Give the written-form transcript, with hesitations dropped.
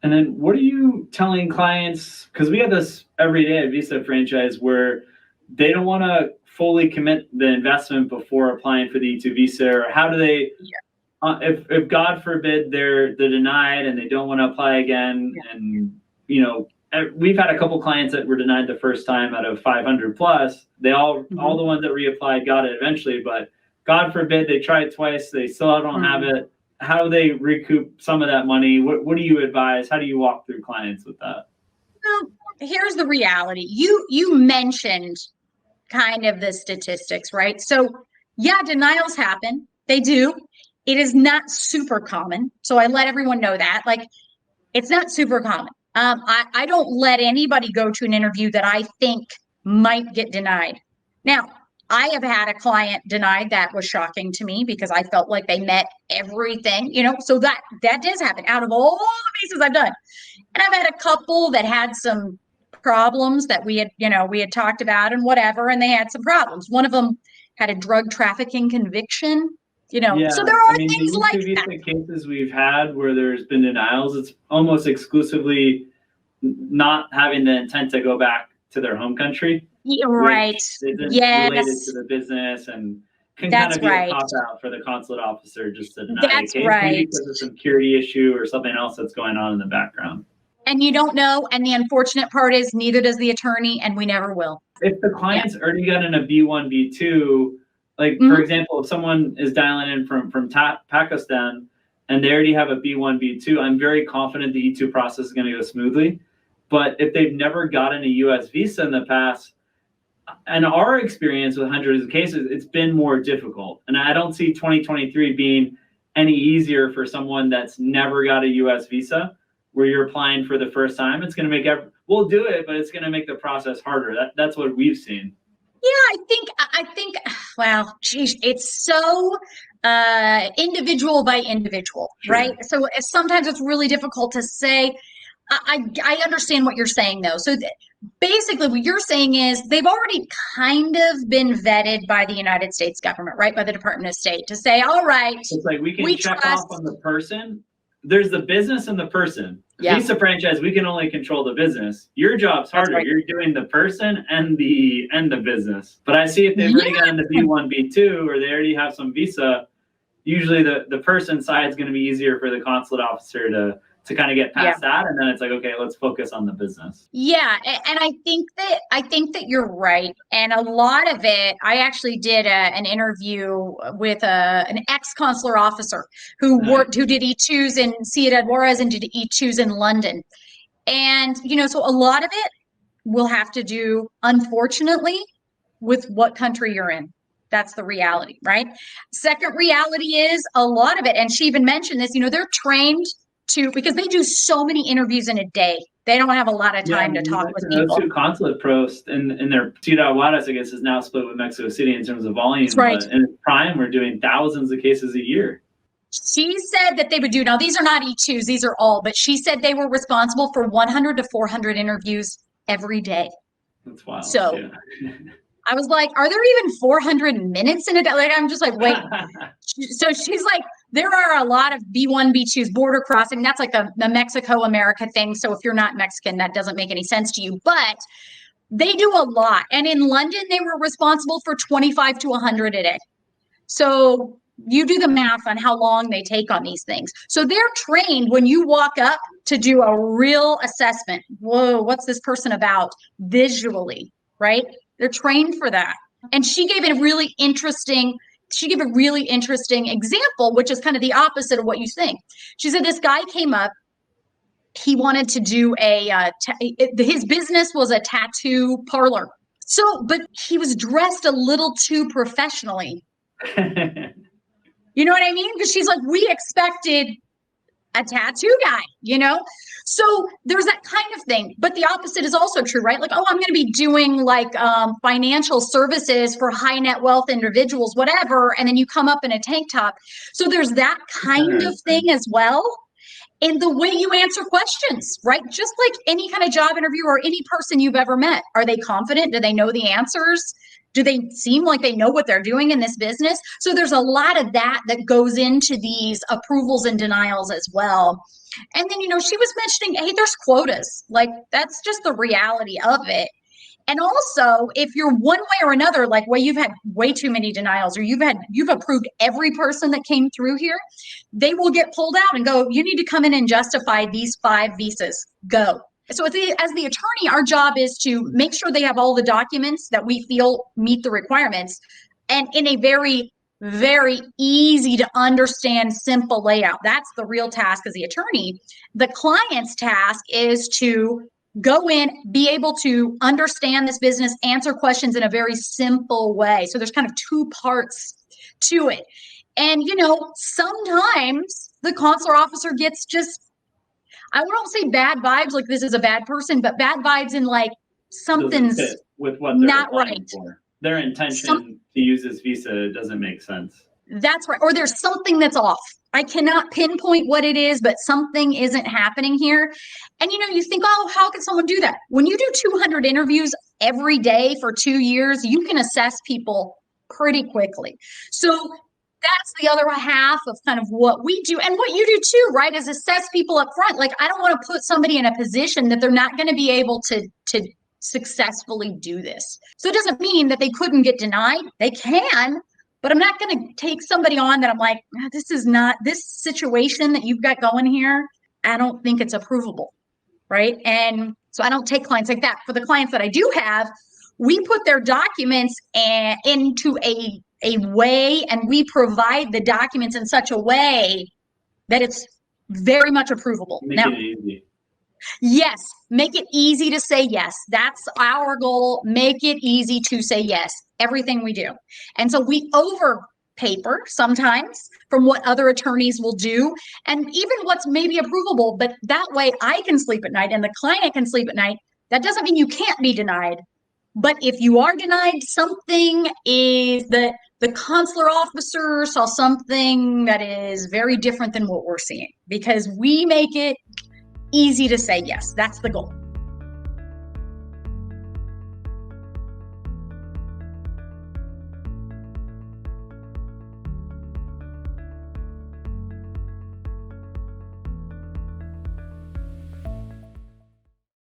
And then what are you telling clients? Because we have this every day at Visa franchise where they don't want to fully commit the investment before applying for the E2 visa, or how do they, if God forbid they're denied and they don't want to apply again, and we've had a couple clients that were denied the first time out of 500 plus. They all the ones that reapplied got it eventually, but God forbid they tried twice, they still don't have it. How do they recoup some of that money? What do you advise? How do you walk through clients with that? Well, here's the reality. You mentioned kind of the statistics, right? So yeah, denials happen. They do. It is not super common. So I let everyone know that. Like, it's not super common. I don't let anybody go to an interview that I think might get denied. Now, I have had a client denied that was shocking to me because I felt like they met everything, so that does happen out of all the cases I've done. And I've had a couple that had some problems that we had talked about and whatever, and they had some problems. One of them had a drug trafficking conviction, so there are things like that. The cases we've had where there's been denials, it's almost exclusively not having the intent to go back to their home country. Right. Yes. Related to the business, and can kind of be a cop out for the consulate officer just to deny the case, maybe because of some security issue or something else that's going on in the background. And you don't know, and the unfortunate part is neither does the attorney, and we never will. If the client's already gotten a B1, B2, like for example, if someone is dialing in from Pakistan and they already have a B1, B2, I'm very confident the E2 process is going to go smoothly. But if they've never gotten a US visa in the past, and our experience with hundreds of cases, it's been more difficult. And I don't see 2023 being any easier for someone that's never got a US visa, where you're applying for the first time. It's going to make we'll do it, but it's going to make the process harder. That's what we've seen. Yeah, I think, well, geez, it's so individual by individual, right? So sometimes it's really difficult to say. I understand what you're saying, though. So basically what you're saying is they've already kind of been vetted by the United States government, right? By the Department of State to say, all right. It's like we can check off on the person. There's the business and the person. Visa franchise, we can only control the business. Your job's harder. Right. You're doing the person and the business. But I see if they've already gotten the B1, B2, or they already have some visa, usually the person side is going to be easier for the consulate officer to kind of get past that, and then it's like, okay, let's focus on the business. Yeah, and I think that you're right. And a lot of it, I actually did an interview with an ex-consular officer who did E2s in Ciudad Juarez and did E2s in London. And so a lot of it will have to do, unfortunately, with what country you're in. That's the reality, right? Second reality is a lot of it, and she even mentioned this, they're trained because they do so many interviews in a day. They don't have a lot of time to talk with people. Those two consulate pros in their Ciudad Juarez, I guess, is now split with Mexico City in terms of volume. That's right. But in Prime, we're doing thousands of cases a year. She said that they would do, now these are not E2s, these are all, but she said they were responsible for 100 to 400 interviews every day. That's wild. So I was like, are there even 400 minutes in a day? Like, I'm just like, wait. So she's like, there are a lot of B1, B2s, border crossing. That's like the Mexico-America thing. So if you're not Mexican, that doesn't make any sense to you. But they do a lot. And in London, they were responsible for 25 to 100 a day. So you do the math on how long they take on these things. So they're trained when you walk up to do a real assessment. Whoa, what's this person about visually, right? They're trained for that. And she gave a really interesting example, which is kind of the opposite of what you think. She said this guy came up. He wanted to do his business was a tattoo parlor. So, but he was dressed a little too professionally. You know what I mean? Because she's like, we expected a tattoo guy, So there's that kind of thing. But the opposite is also true, right? Like, oh, I'm going to be doing like financial services for high net wealth individuals, whatever. And then you come up in a tank top. So there's that kind of thing as well. And the way you answer questions, right? Just like any kind of job interview or any person you've ever met. Are they confident? Do they know the answers? Do they seem like they know what they're doing in this business? So there's a lot of that goes into these approvals and denials as well. And then, she was mentioning, hey, there's quotas. Like, that's just the reality of it. And also, if you're one way or another, like, well, you've had way too many denials, or you've approved every person that came through here, they will get pulled out and go, you need to come in and justify these 5 visas. Go. So as the attorney, our job is to make sure they have all the documents that we feel meet the requirements, and in a very, very easy to understand, simple layout. That's the real task as the attorney. The client's task is to go in, be able to understand this business, answer questions in a very simple way. So there's kind of 2 parts to it. And, sometimes the consular officer gets just, I won't say bad vibes, like this is a bad person, but bad vibes in like something's with what they're not right. For. Their intention to use this visa doesn't make sense. That's right. Or there's something that's off. I cannot pinpoint what it is, but something isn't happening here. And, you think, oh, how can someone do that? When you do 200 interviews every day for 2 years, you can assess people pretty quickly. So that's the other half of kind of what we do, and what you do too, right? Is assess people up front. Like, I don't want to put somebody in a position that they're not going to be able to successfully do this. So it doesn't mean that they couldn't get denied. They can. But I'm not going to take somebody on that I'm like, this situation that you've got going here, I don't think it's approvable, right? And so I don't take clients like that. For the clients that I do have, we put their documents into a way, and we provide the documents in such a way that it's very much approvable. Make it easy. Yes, make it easy to say yes. That's our goal. Make it easy to say yes, everything we do. And so we over paper sometimes from what other attorneys will do, and even what's maybe approvable, but that way I can sleep at night and the client can sleep at night. That doesn't mean you can't be denied. But if you are denied, something is the consular officer saw something that is very different than what we're seeing, because we make it easy to say yes. That's the goal.